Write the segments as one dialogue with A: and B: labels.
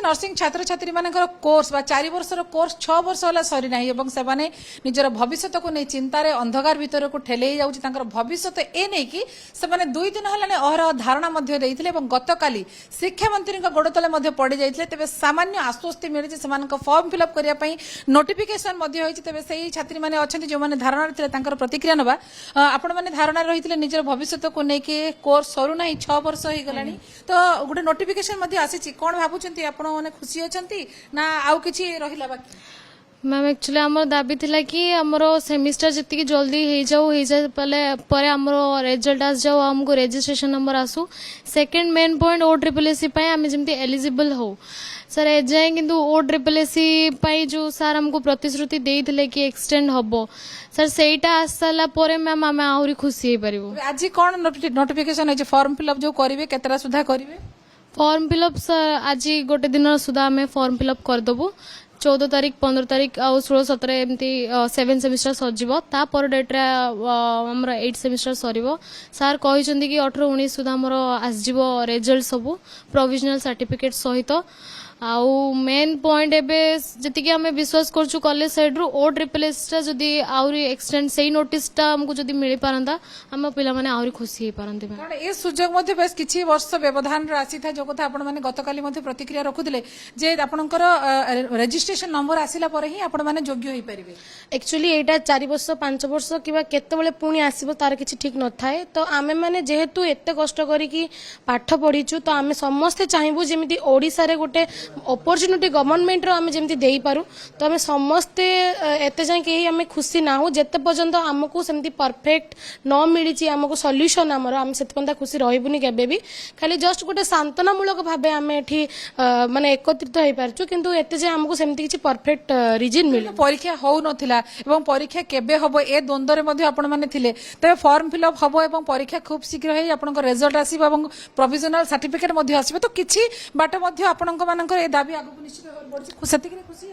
A: Nursing छात्र छात्री मानकर course बा 4 वर्षर कोर्स 6 वर्ष होला सरी नाही एवं सेमाने निजर भविष्य को नहीं चिंतार अंधकार भितर को ठेले जाउछि तांकर भविष्य ए नहीं कि सेमाने 2 दिन हलाने अहर धारणा मध्ये देइथिले एवं गतकाली शिक्षा मंत्री गोड़ तले मध्ये पड़ी जाइथिले तेबे सामान्य आश्वस्ति मिलिछि सेमानक फॉर्म फिलअप करिया पई नोटिफिकेशन मध्ये होइछि तेबे सेही छात्री माने अछंती जो माने धारणा थिले तांकर प्रतिक्रिया नबा आपण माने धारणा रहिथिले निजर भविष्य को नहीं कि कोर्स सरू नाही 6 वर्ष होई गलानी तो गोटे नोटिफिकेशन मध्ये आसीछि कोन भाबुचंती आपण माने खुशी अछंती ना आउ किछि रहिला बाकी
B: मैम एक्चुअली आमर दाबी थिला कि आमर सेमिस्टर जितकी जल्दी हो जाए परे आमर रिजल्ट आस जाओ हमको रजिस्ट्रेशन नंबर आसू सेकंड मेन पॉइंट OSSC आम जमी एलिजिबल हो सर एजाए किंतु OSSC जो सर हमको प्रतिश्रुति देइथिले कि एक्सटेंड हबो सर सेटा आस साला परे मैम आम आहुरी खुशी हे परिबो
A: आज कोन नोटिफिकेशन है फॉर्म फिलअप जो करिवे केतरा सुधा करिवे
B: फॉर्म फिलअप सर आज गोटे दिन सुधा आम फॉर्म फिलअप करदेबू 14 तारीख 15 तारीख आ 16 17 एमती 7 सेमिस्टर सरजिबो तापर डेट्रे हमर 8 सेमिस्टर सरिबो सर कहिसंदी कि 18 19 सुधा हमर आसजिबो रिजल्ट सब प्रोविजनल सर्टिफिकेट सहित आउ मेन पॉइंट एबे जति कि हमें विश्वास करछु कॉलेज साइड रो OSSC टा जदी आउरी एक्सटेंड सेही नोटिस टा हमको जदी मिली पारंदा हम पिला माने आउरी खुशी हे पारंते
A: कारण ए सुजोग मध्ये बेस किछि वर्ष व्यवधान राशि था जो कथा आपण माने गतकाली मध्ये प्रतिक्रिया रखुदिले जे आपनकर रजिस्ट्रेशन नंबर आसिला परे ही आपण माने योग्य होई परिबे
C: एक्चुअली एटा 4 वर्ष 5 वर्ष किबा केते बेले पुणी आसीबो तार किछि ठीक न थाए तो आमे माने जेहेतु एते कष्ट करी कि पाठ पढिछु तो आमे समस्त चाहिबो जेमिति ओडिसा रे गोटे अपॉर्चुनिटी गवर्नमेंट रो आमे जेमती देई पारू तो आमे समस्ते एते जाय के आमे खुशी ना हो जते पर्यंत हमको सेमती परफेक्ट न मिली छि हमको सॉल्यूशन हमर हम सेते पंता खुशी रहइबुनी केबे भी खाली जस्ट गोटे सांत्वना मूलक भाबे आमे एठी माने एकत्रित होई पारछु किंतु एते जाय हमको सेमती किछि परफेक्ट रीजन मिले
A: परीक्षा हो नथिला एवं परीक्षा केबे हबो ए द्वंद्व रे मध्ये आपण माने थिले तबे फॉर्म फिलअप हबो एवं परीक्षा खूब शीघ्र हे आपनक रिजल्ट आसीबो एवं प्रोविजनल सर्टिफिकेट मध्ये आसीबो तो किछि बाट मध्ये आपनक मानकर ए दाबी आगु निश्चित बढछि सेतिकरे खुशी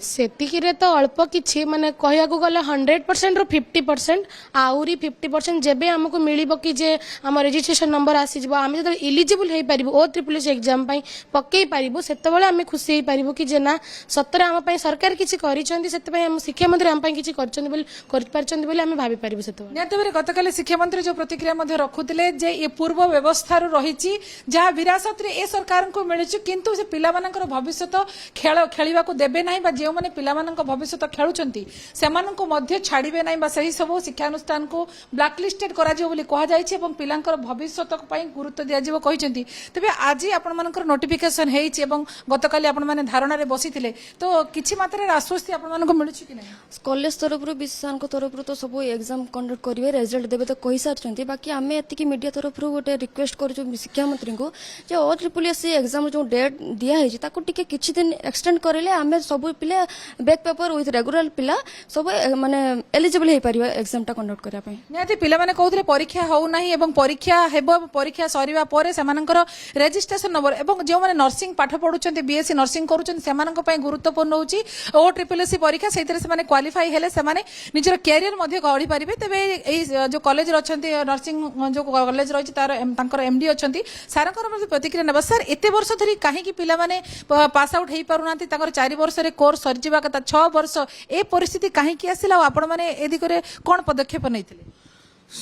C: सेतिकिरे तो अल्प किछि माने कहिया को गले 100% रो 50% आउरी 50% जेबे हमको मिलिबो कि जे हम रजिस्ट्रेशन नंबर आसी जबो हम जब एलिजिबल हे परिबो OSSC एग्जाम पई पक्कै परिबो सेते बेले हम खुशी हे परिबो कि जे ना सतरे हम पई सरकार किछि करिसंती सेते पई हम शिक्षा मंत्री हम पई किछि करचंती बोली कर परचंती बोली हम भाबी परिबो सेते बेले
A: नेतबरे गतकाले शिक्षा मंत्री जो प्रतिक्रिया मध्ये रखुतिले जे ए पूर्व व्यवस्था रो रहिछि जहा विरासत रे ए सरकार को मिलिछि किंतु से पिला मानकर भविष्य खेल खेलिबा को देबे नाही बा जे माने पिला मानक भविष्य खेलुचंती सेमाननको मध्ये छाड़िबे नाही बा सही सब शिक्षानुष्ठान को ब्लैकलिस्टेड करा जिवो बोली कहा जायछि एवं पिलांकर भविष्य पई गुरुत्व दिया जिवो कहिसंती तबे आज आपण मानकर नोटिफिकेशन हेइछि एवं गतकाली आपण माने धारणा रे बसिथिले तो किछि मात्रा रे आश्वस्ति आपण मानको मिलुछि कि नाही
D: कॉलेज तरफ रु विश्वान को तरफ रु तो सब एग्जाम कंडक्ट करिवे रिजल्ट देबे तो कहि सारचंती बाकी आमे एतिकी मीडिया तरफ रु गोटे रिक्वेस्ट करू शिक्षा मंत्री को जे OSSC एग्जाम जो डेट दिया है ताको टिके किछि दिन एक्सटेंड करेले आमे सब पिले बैक पेपर विथ रेगुलर पिला सब माने एलिजिबल हे परिबा एग्जाम टा कंडक्ट करिया पई
A: निहाती पिला माने कहउतले परीक्षा हो नाही एवं परीक्षा हेबो परीक्षा सरीबा परे सेमानकर रजिस्ट्रेशन नंबर एवं जे माने नर्सिंग पाठ पढुचंती BSc नर्सिंग करूचंती सेमानक पई गुरुत्वपूर्ण होची OSSC परीक्षा सेइतरे सेमाने क्वालिफाई हेले सेमाने निजर कैरियर मध्ये गढी परिबे तबे एई जो कॉलेज रछंती नर्सिंग जो कॉलेज रहिछि तार तांकर MD अछंती सारंकर मध्ये प्रतिक्रिया नेबा सर एते वर्ष धरि काहे कि पिला माने पास आउट हेई पारुनांती तांकर 4 वर्ष रे कोर्स सरजिबा कथा 6 वर्ष ए परिस्थिति काहे कि आसिला आपण माने ए दिगरे कोन पदक्षेप नैथिले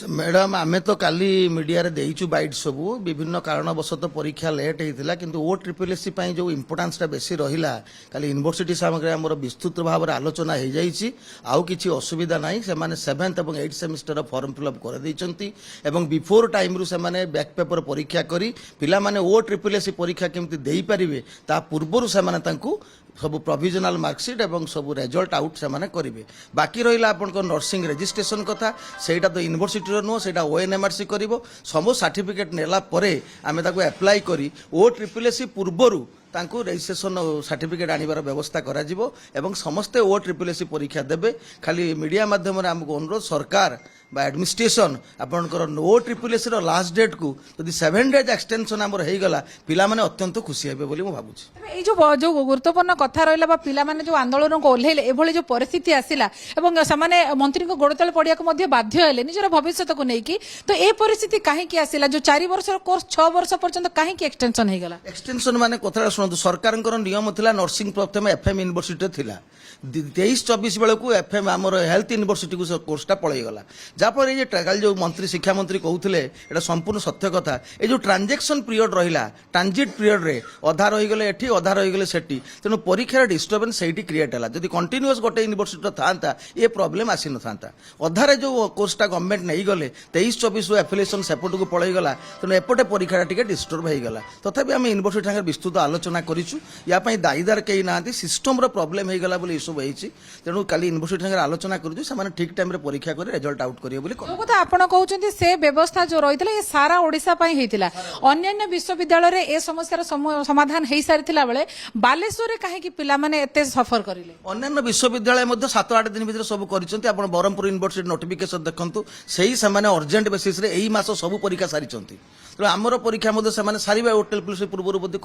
E: मैडम आमे तो काली मीडिया रे देइछु बाइट सबु विभिन्न कारणवशत परीक्षा लेट हेतिला किंतु OSSC पई जो इंपोर्टेंस टा बेसी रहिला काली यूनिवर्सिटी सामग्री हमर विस्तृत भाव रे आलोचना हे जाईछि आउ किछि असुविधा नाही से माने 7th एवं 8th सेमिस्टर फॉर्म फिलअप कर दैछंती एवं बिफोर टाइम रु से माने बैक पेपर परीक्षा करी पिला माने OSSC परीक्षा केमति देई परिबे ता पूर्वरु से माने तांकु सब प्रोविजनल मार्कशीट एवं सब रिजल्ट आउट से माने करिवे बाकी रहिला आपन को नर्सिंग रजिस्ट्रेशन कथा सेटा तो यूनिवर्सिटी रो नो सेटा ONMRC करिवो सब सर्टिफिकेट नेला परे आमे ताको अप्लाई करी OSSC पूर्वरु तांकु रजिस्ट्रेशन सर्टिफिकेट आनिबार व्यवस्था करा जिवो एवं समस्त OSSC परीक्षा देबे खाली मीडिया माध्यम रे हमको अनुरोध सरकार बा एडमिनिस्ट्रेशन आपनकर OSSC रो लास्ट डेट को यदि 7 डेज एक्सटेंशन हमर हेई गला पिला माने अत्यंत खुशी हेबे बोली मु भाबुछि
A: ए जो गुरुत्वपूर्ण कथा रहिला बा पिला माने जो आंदोलन को ओल्हेले एभली जो परिस्थिति आसिला एवं सामाने मंत्री को गोड़तल पड़िया को मध्ये बाध्य हेले निजर भविष्य को नै कि तो ए परिस्थिति काहे कि आसिला जो 4 वर्ष कोर्स 6 वर्ष पर्यंत काहे कि एक्सटेंशन हे गला
E: एक्सटेंशन माने कथा ଶୁଣନ୍ତୁ ସରକାରଙ୍କର ନିୟମ ଥିଲା ନର୍ସିଂ ପ୍ରଥମେ ଏଫଏମ୍ ୟୁନିଭର୍ସିଟିରେ ଥିଲା 23-24 ବେଳକୁ ଏଫଏମ୍ ଆମର ହେଲ୍ଥ ୟୁନିଭର୍ସିଟିକୁ ସେ କୋର୍ସଟା ପଳେଇଗଲା ଯାହାଫଳରେ ଯେ କାଲି ଯେଉଁ ମନ୍ତ୍ରୀ ଶିକ୍ଷାମନ୍ତ୍ରୀ କହୁଥିଲେ ଏଇଟା ସମ୍ପୂର୍ଣ୍ଣ ସତ୍ୟ କଥା ଏ ଯେଉଁ ଟ୍ରାଞ୍ଜାକ୍ସନ୍ ପିରିୟଡ଼ ରହିଲା ଟ୍ରାନଜିଟ୍ ପିରିୟଡ଼ରେ ଅଧା ରହିଗଲେ ଏଠି ଅଧା ରହିଗଲେ ସେଠି ତେଣୁ ପରୀକ୍ଷାର ଡିଷ୍ଟର୍ବାନ୍ସ ସେଇଠି କ୍ରିଏଟ୍ ହେଲା ଯଦି କଣ୍ଟିନ୍ୟୁଅସ୍ ଗୋଟେ ୟୁନିଭର୍ସିଟିର ଥାନ୍ତା ଏ ପ୍ରୋବ୍ଲେମ୍ ଆସିନଥାନ୍ତା ଅଧାରେ ଯେଉଁ କୋର୍ସଟା ଗଭର୍ଣ୍ଣମେଣ୍ଟ ନେଇଗଲେ 23-24 ଆଫିଲିଏସନ୍ ସେପଟକୁ ପଳେଇଗଲା ତେଣୁ ଏପଟେ ପରୀକ୍ଷାଟା ଟିକେ ଡିଷ୍ଟର୍ବ ହେଇଗଲା ତଥାପି ଆମେ ୟୁନିଭର୍ସିଟି ସାଙ୍ଗରେ ବିସ୍ତୃତ ଆଲୋଚନା କରିଛୁ ୟା ପାଇଁ ଦାୟୀଦାର କେହି ନାହାନ୍ତି ସିଷ୍ଟମର ପ୍ରୋବ୍ଲେମ୍ ହେଇଗଲା ବୋଲି ଏସବୁ ହେଇଛି ତେଣୁ କାଲି ୟୁନିଭର୍ସିଟି ସାଙ୍ଗରେ ଆଲୋଚନା କରୁଛୁ ସେମାନେ ଠିକ୍ ଟାଇମ୍ରେ ପରୀକ୍ଷା କରି ରେଜଲ୍ଟ ଆଉଟ୍ କରିବେ ବୋଲି
A: ଯୋଉ କଥା ଆପଣ କହୁଛନ୍ତି ସେ ବ୍ୟବସ୍ଥା ଯୋଉ ରହିଥିଲା ଏ ସାରା ଓଡିଶା ପାଇଁ ହେଇଥିଲା ଅନ୍ୟାନ୍ୟ ବିଶ୍ୱବିଦ୍ୟାଳୟରେ ଏ ସମସ୍ୟାର ସମାଧାନ ହେଇସାରିଥିଲା ବେଳେ ବାଲେଶ୍ୱରରେ କାହିଁକି ପିଲାମାନେ ଏତେ ସଫର କରିଲେ
E: ଅନ୍ୟାନ୍ୟ ବିଶ୍ୱବିଦ୍ୟାଳୟ ମଧ୍ୟ 7-8 ଦିନ ଭିତରେ ସବୁ କରିଛନ୍ତି ଆପଣ ବ୍ରହ୍ମପୁର ୟୁନିଭର୍ସିଟି ନୋଟିଫିକେସନ ଦେଖନ୍ତୁ ସେଇ ସେମାନେ ଅର୍ଜେଣ୍ଟ ବେସିସ୍ରେ ଏଇ ମାସ ସବୁ ପରୀକ୍ଷା ସାରିଛନ୍ତି ତେଣୁ ଆମର ପରୀକ୍ଷା ମଧ୍ୟ ସେମାନେ ସାରିବା ହୋଟେଲ ପୁଲିସ ପୂର୍ବରୁ ବୋଧେ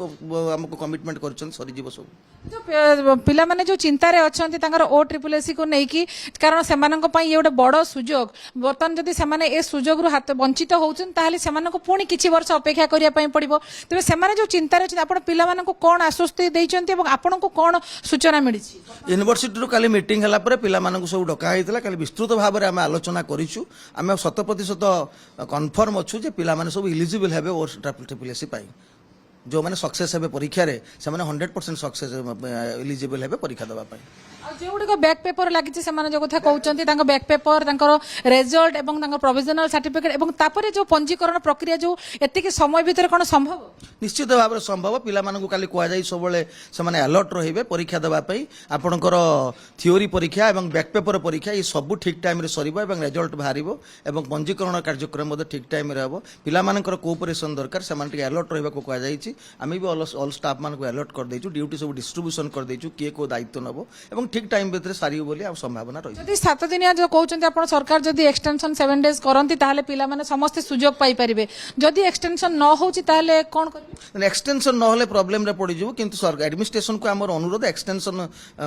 E: ଆମକୁ କମିଟମେଣ୍ଟ କରିଛନ୍ତି ସରିଯିବ ସବୁ
A: ଯୋଉ ପିଲାମାନେ ଯୋଉ ଚିନ୍ତାରେ ଅଛନ୍ତି ତାଙ୍କର OSSC କୁ ନେଇକି କାରଣ ସେମାନଙ୍କ ପାଇଁ ଇଏ ଗୋଟେ ବଡ ସୁଯୋଗ ବର୍ତ୍ତମାନ ଯଦି ସେମାନେ ଏ ସୁଯୋଗରୁ ହାତ ବଞ୍ଚିତ ହଉଛନ୍ତି ତାହେଲେ ସେମାନଙ୍କୁ ପୁଣି କିଛି ବର୍ଷ ଅପେକ୍ଷା କରିବା ପାଇଁ ପଡିବ ତେବେ ସେମାନେ ଯୋଉ ଚିନ୍ତାରେ ଅଛନ୍ତି ଆପଣ ପିଲାମାନଙ୍କୁ କଣ ଆଶ୍ୱସ୍ତି ଦେଇଛନ୍ତି ଏବଂ ଆପଣଙ୍କୁ କଣ ସୂଚନା ମିଳିଛି
E: ୟୁନିଭର୍ସିଟିରୁ କାଲି ମିଟିଂ ହେଲା ପରେ ପିଲାମାନଙ୍କୁ ସବୁ ଡକା ହେଇଥିଲା କାଲି ବିସ୍ତୃତ ଭାବରେ ଆମେ ଆଲୋଚନା କରିଛୁ ଆମେ 100% କନଫର୍ମ ଅଛୁ ଯେ ପିଲାମାନେ ସବୁ ଇଲିଜିବଲ୍ ହେବେ OSSC ପାଇଁ ଯେଉଁମାନେ ସକ୍ସେସ୍ ହେବେ ପରୀକ୍ଷାରେ ସେମାନେ 100% ସକ୍ସେସ୍ ଇଲିଜିବଲ୍ ହେବେ ପରୀକ୍ଷା ଦେବା ପାଇଁ
A: ଆଉ ଯେଉଁଗୁଡ଼ିକ ବ୍ୟାକ୍ ପେପର ଲାଗିଛି ସେମାନେ ଯେଉଁ କଥା କହୁଛନ୍ତି ତାଙ୍କ ବ୍ୟାକ୍ ପେପର ତାଙ୍କର ରେଜଲ୍ଟ ଏବଂ ତାଙ୍କ ପ୍ରୋଭିଜନାଲ ସାର୍ଟିଫିକେଟ ଏବଂ ତାପରେ ଯେଉଁ ପଞ୍ଜୀକରଣ ପ୍ରକ୍ରିୟା ଯେଉଁ ଏତିକି ସମୟ ଭିତରେ କ'ଣ ସମ୍ଭବ
E: ନିଶ୍ଚିତ ଭାବରେ ସମ୍ଭବ ପିଲାମାନଙ୍କୁ କାଲି କୁହାଯାଇ ସବୁବେଳେ ସେମାନେ ଆଲର୍ଟ ରହିବେ ପରୀକ୍ଷା ଦେବା ପାଇଁ ଆପଣଙ୍କର ଥିଓରି ପରୀକ୍ଷା ଏବଂ ବ୍ୟାକ୍ ପେପର ପରୀକ୍ଷା ଏ ସବୁ ଠିକ୍ ଟାଇମ୍ରେ ସରିବ ଏବଂ ରେଜଲ୍ଟ ବାହାରିବ ଏବଂ ପଞ୍ଜୀକରଣ କାର୍ଯ୍ୟକ୍ରମ ମଧ୍ୟ ଠିକ୍ ଟାଇମ୍ରେ ହେବ ପିଲାମାନଙ୍କର କୋଅପରେସନ୍ ଦରକାର ସେମାନେ ଟିକେ ଆଲର୍ଟ ରହିବାକୁ କୁହାଯାଇଛି ଆମେ ବି ଅଲ୍ ଷ୍ଟାଫ୍ମାନଙ୍କୁ ଆଲର୍ଟ କରିଦେଇଛୁ ଡ୍ୟୁଟି ସବୁ ଡିଷ୍ଟ୍ରିବ୍ୟୁସନ୍ କରିଦେଇଛୁ କିଏ କେଉଁ ଦାୟିତ୍ୱ ନେବ ଏବଂ ଠିକ୍ ଟାଇମ୍ ଭିତରେ ସାରିବ ବୋଲି ଆଉ ସମ୍ଭାବନା ରହିଛି
A: ଯଦି 7 ଦିନିଆ ଯେଉଁ କହୁଛନ୍ତି ଆପଣ ସରକାର ଯଦି ଏକ୍ସଟେନସନ୍ 7 ଡେଜ୍ କରନ୍ତି ତାହେଲେ ପିଲାମାନେ ସମସ୍ତେ ସୁଯୋଗ ପାଇପାରିବେ ଯଦି ଏକ୍ସଟେନସନ୍ ନ ହେଉଛି ତାହେଲେ କ'ଣ କରିବେ
E: ଏକ୍ସଟେନସନ୍ ନହେଲେ ପ୍ରୋବ୍ଲେମରେ ପଡ଼ିଯିବ କିନ୍ତୁ ଆଡମିନିଷ୍ଟ୍ରେସନକୁ ଆମର ଅନୁରୋଧ ଏକ୍ସଟେନସନ୍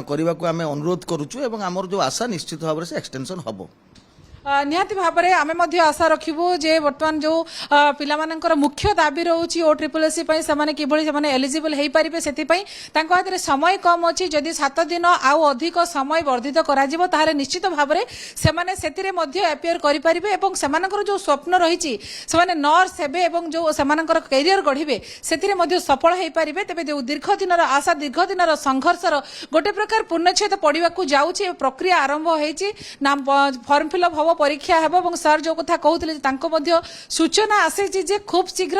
E: କରିବାକୁ ଆମେ ଅନୁରୋଧ କରୁଛୁ ଏବଂ ଆମର ଯେଉଁ ଆଶା ନିଶ୍ଚିତ ଭାବରେ ସେ ଏକ୍ସଟେନସନ୍ ହେବ
A: ନିହାତି ଭାବରେ ଆମେ ମଧ୍ୟ ଆଶା ରଖିବୁ ଯେ ବର୍ତ୍ତମାନ ଯେଉଁ ପିଲାମାନଙ୍କର ମୁଖ୍ୟ ଦାବି ରହୁଛି OSSC ପାଇଁ ସେମାନେ କିଭଳି ସେମାନେ ଏଲିଜିବଲ୍ ହେଇପାରିବେ ସେଥିପାଇଁ ତାଙ୍କ ହାତରେ ସମୟ କମ୍ ଅଛି ଯଦି 7 ଦିନ ଆଉ ଅଧିକ ସମୟ ବର୍ଦ୍ଧିତ କରାଯିବ ତାହେଲେ ନିଶ୍ଚିତ ଭାବରେ ସେମାନେ ସେଥିରେ ମଧ୍ୟ ଆପିୟର କରିପାରିବେ ଏବଂ ସେମାନଙ୍କର ଯେଉଁ ସ୍ୱପ୍ନ ରହିଛି ସେମାନେ ନର୍ସ ହେବେ ଏବଂ ଯେଉଁ ସେମାନଙ୍କର କ୍ୟାରିୟର ଗଢ଼ିବେ ସେଥିରେ ମଧ୍ୟ ସଫଳ ହେଇପାରିବେ ତେବେ ଯେଉଁ ଦୀର୍ଘ ଦିନର ଆଶା ଦୀର୍ଘ ଦିନର ସଂଘର୍ଷର ଗୋଟେ ପ୍ରକାର ପୂର୍ଣ୍ଣଚ୍ଛେଦ ପଡ଼ିବାକୁ ଯାଉଛି ପ୍ରକ୍ରିୟା ଆରମ୍ଭ ହେଇଛି ନା ଫର୍ମ ଫିଲ୍ଅପ୍ ହେବ ପରୀକ୍ଷା ହେବ ଏବଂ ସାର୍ ଯେଉଁ କଥା କହୁଥିଲେ ତାଙ୍କ ମଧ୍ୟ ସୂଚନା ଆସିଛି ଯେ ଖୁବ୍ ଶୀଘ୍ର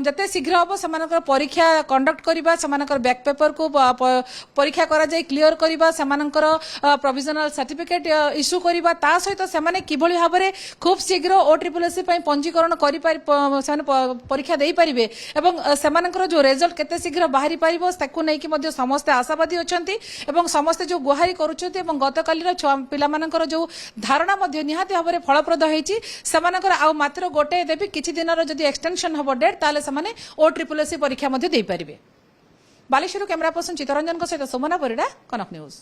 A: ଯେତେ ଶୀଘ୍ର ହେବ ସେମାନଙ୍କର ପରୀକ୍ଷା କଣ୍ଡକ୍ଟ କରିବା ସେମାନଙ୍କର ବ୍ୟାକ୍ ପେପରକୁ ପରୀକ୍ଷା କରାଯାଇ କ୍ଲିୟର କରିବା ସେମାନଙ୍କର ପ୍ରୋଭିଜନାଲ ସାର୍ଟିଫିକେଟ୍ ଇସ୍ୟୁ କରିବା ତା ସହିତ ସେମାନେ କିଭଳି ଭାବରେ ଖୁବ୍ ଶୀଘ୍ର OSSC ପାଇଁ ପଞ୍ଜୀକରଣ ସେମାନେ ପରୀକ୍ଷା ଦେଇପାରିବେ ଏବଂ ସେମାନଙ୍କର ଯେଉଁ ରେଜଲ୍ଟ କେତେ ଶୀଘ୍ର ବାହାରି ପାରିବ ତାକୁ ନେଇକି ମଧ୍ୟ ସମସ୍ତେ ଆଶାବାଦୀ ଅଛନ୍ତି ଏବଂ ସମସ୍ତେ ଯେଉଁ ଗୁହାରି କରୁଛନ୍ତି ଏବଂ ଗତକାଲିର ପିଲାମାନଙ୍କର ଯେଉଁ ଧାରଣା ମଧ୍ୟ ନିହାତି ଭାବରେ ଫଳପ୍ରଦ ହେଇଛି ସେମାନଙ୍କର ଆଉ ମାତ୍ର ଗୋଟେ ଦେବି କିଛି ଦିନର ଯଦି ଏକ୍ସଟେନସନ୍ ହେବ ଡେଟ୍ ତାହେଲେ ସେମାନେ OSSC ପରୀକ୍ଷା ମଧ୍ୟ ଦେଇପାରିବେ ବାଲେଶ୍ୱରରୁ କ୍ୟାମେରା ପର୍ସନ ଚିତ୍ତରଞ୍ଜନଙ୍କ ସହିତ ସୁମନା ପରିଡ଼ା କନକ ନ୍ୟୁଜ୍।